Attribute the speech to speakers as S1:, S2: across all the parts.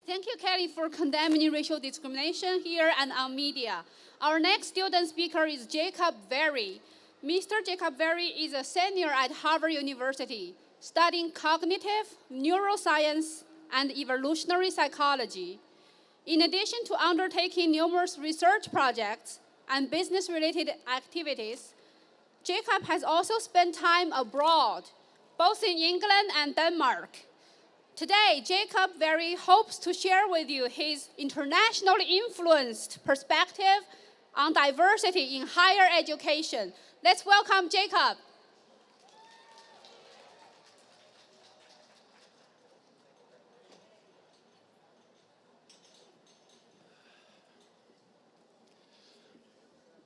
S1: Thank you, Kelly, for condemning racial discrimination here and on media. Our next student speaker is Jacob Verrey. Mr. Jacob Verrey is a senior at Harvard University, studying cognitive, neuroscience, and evolutionary psychology. In addition to undertaking numerous research projects and business-related activities, Jacob has also spent time abroad, both in England and Denmark. Today, Jacob Verrey hopes to share with you his internationally influenced perspective on diversity in higher education. Let's welcome Jacob.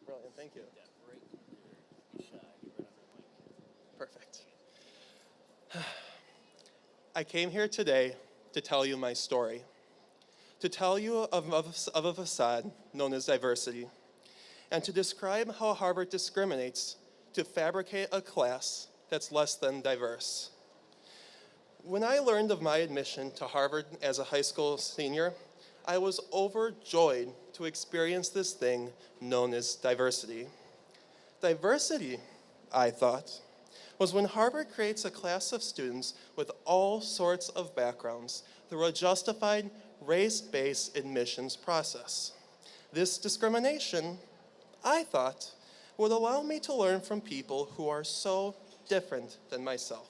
S2: Brilliant, thank you. Perfect. I came here today to tell you my story, to tell you of a facade known as diversity, and to describe how Harvard discriminates to fabricate a class that's less than diverse. When I learned of my admission to Harvard as a high school senior, I was overjoyed to experience this thing known as diversity. Diversity, I thought, was when Harvard creates a class of students with all sorts of backgrounds through a justified race-based admissions process. This discrimination, I thought, would allow me to learn from people who are so different than myself.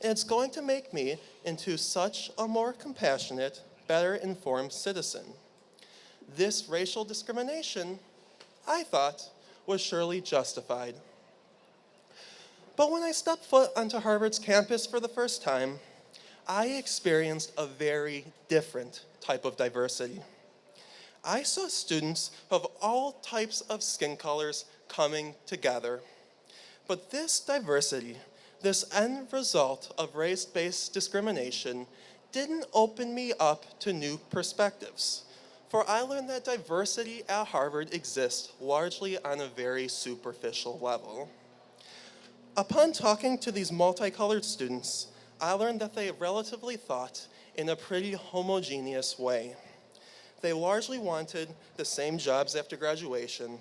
S2: And it's going to make me into such a more compassionate, better informed citizen. This racial discrimination, I thought, was surely justified. But when I stepped foot onto Harvard's campus for the first time, I experienced a very different type of diversity. I saw students of all types of skin colors coming together. But this diversity, this end result of race-based discrimination, didn't open me up to new perspectives. For I learned that diversity at Harvard exists largely on a very superficial level. Upon talking to these multicolored students, I learned that they relatively thought in a pretty homogeneous way. They largely wanted the same jobs after graduation.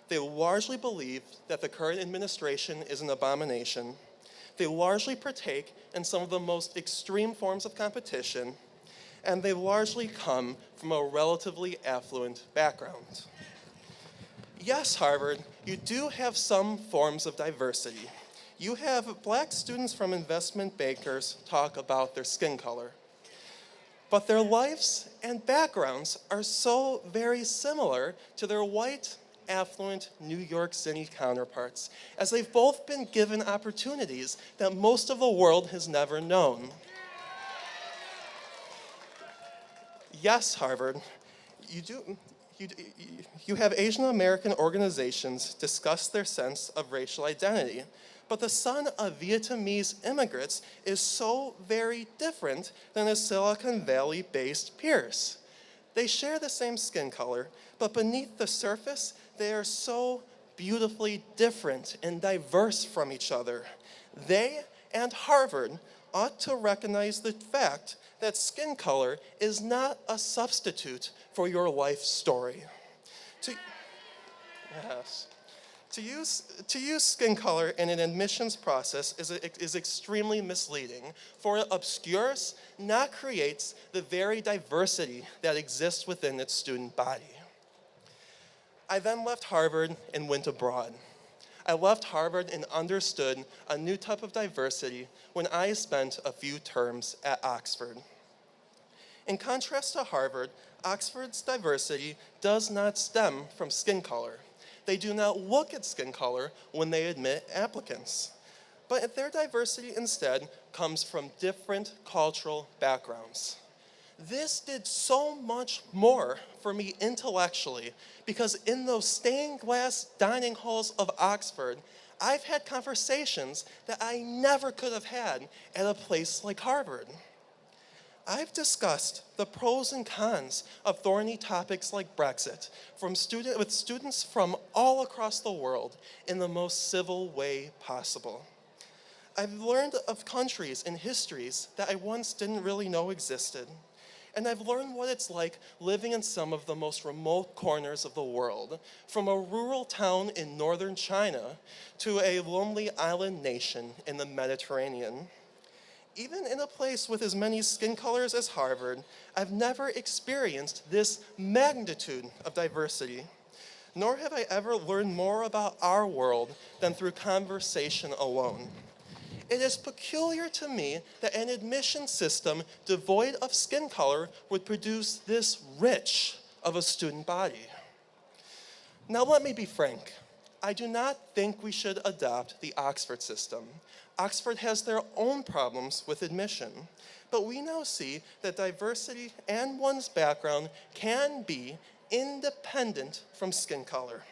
S2: They largely believed that the current administration is an abomination. They largely partake in some of the most extreme forms of competition, and they largely come from a relatively affluent background. Yes, Harvard, you do have some forms of diversity. You have black students from investment bankers talk about their skin color. But their lives and backgrounds are so very similar to their white, affluent New York City counterparts, as they've both been given opportunities that most of the world has never known. Yes, Harvard, you have Asian American organizations discuss their sense of racial identity. But the son of Vietnamese immigrants is so very different than his Silicon Valley-based peers. They share the same skin color, but beneath the surface, they are so beautifully different and diverse from each other. They and Harvard ought to recognize the fact that skin color is not a substitute for your life story. Yes. To use skin color in an admissions process is extremely misleading, for it obscures, not creates, the very diversity that exists within its student body. I then left Harvard and went abroad. I left Harvard and understood a new type of diversity when I spent a few terms at Oxford. In contrast to Harvard, Oxford's diversity does not stem from skin color. They do not look at skin color when they admit applicants. But their diversity instead comes from different cultural backgrounds. This did so much more for me intellectually because in those stained glass dining halls of Oxford, I've had conversations that I never could have had at a place like Harvard. I've discussed the pros and cons of thorny topics like Brexit with students from all across the world in the most civil way possible. I've learned of countries and histories that I once didn't really know existed. And I've learned what it's like living in some of the most remote corners of the world, from a rural town in northern China to a lonely island nation in the Mediterranean. Even in a place with as many skin colors as Harvard, I've never experienced this magnitude of diversity. Nor have I ever learned more about our world than through conversation alone. It is peculiar to me that an admission system devoid of skin color would produce this rich of a student body. Now let me be frank. I do not think we should adopt the Oxford system. Oxford has their own problems with admission, but we now see that diversity and one's background can be independent from skin color.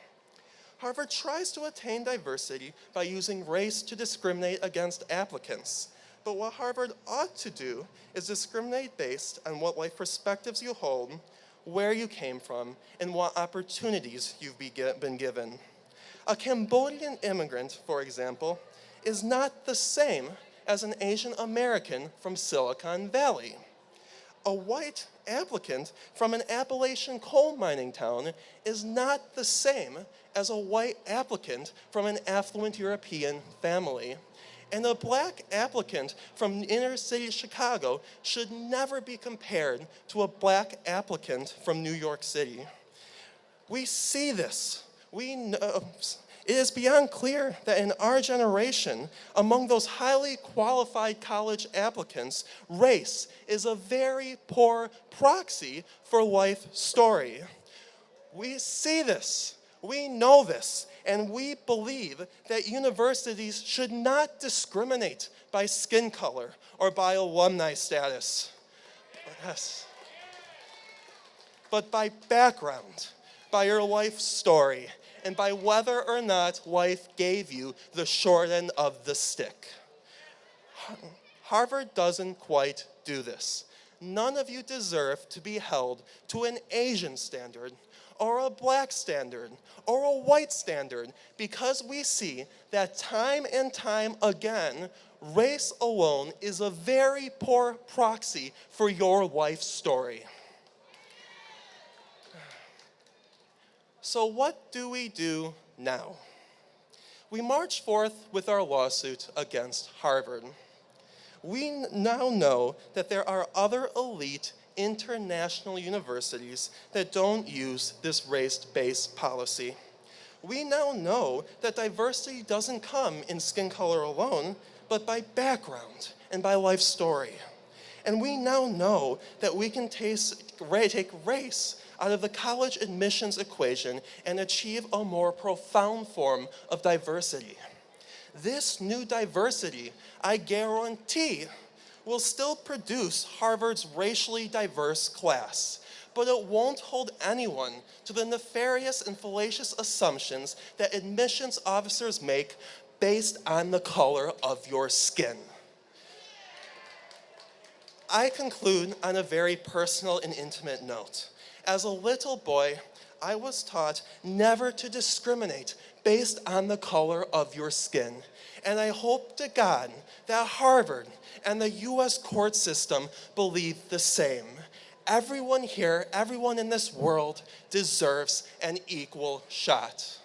S2: Harvard tries to attain diversity by using race to discriminate against applicants. But what Harvard ought to do is discriminate based on what life perspectives you hold, where you came from, and what opportunities you've been given. A Cambodian immigrant, for example, is not the same as an Asian American from Silicon Valley. A white applicant from an Appalachian coal mining town is not the same as a white applicant from an affluent European family. And a black applicant from inner city Chicago should never be compared to a black applicant from New York City. We see this. We know. It is beyond clear that in our generation, among those highly qualified college applicants, race is a very poor proxy for life story. We see this, we know this, and we believe that universities should not discriminate by skin color or by alumni status. Yes. But by background, by your life story, and by whether or not life gave you the short end of the stick. Harvard doesn't quite do this. None of you deserve to be held to an Asian standard, or a black standard, or a white standard, because we see that time and time again, race alone is a very poor proxy for your life story. So what do we do now? We march forth with our lawsuit against Harvard. We now know that there are other elite international universities that don't use this race-based policy. We now know that diversity doesn't come in skin color alone, but by background and by life story. And we now know that we can take race out of the college admissions equation and achieve a more profound form of diversity. This new diversity, I guarantee, will still produce Harvard's racially diverse class, but it won't hold anyone to the nefarious and fallacious assumptions that admissions officers make based on the color of your skin. I conclude on a very personal and intimate note. As a little boy, I was taught never to discriminate based on the color of your skin. And I hope to God that Harvard and the US court system believe the same. Everyone here, everyone in this world deserves an equal shot.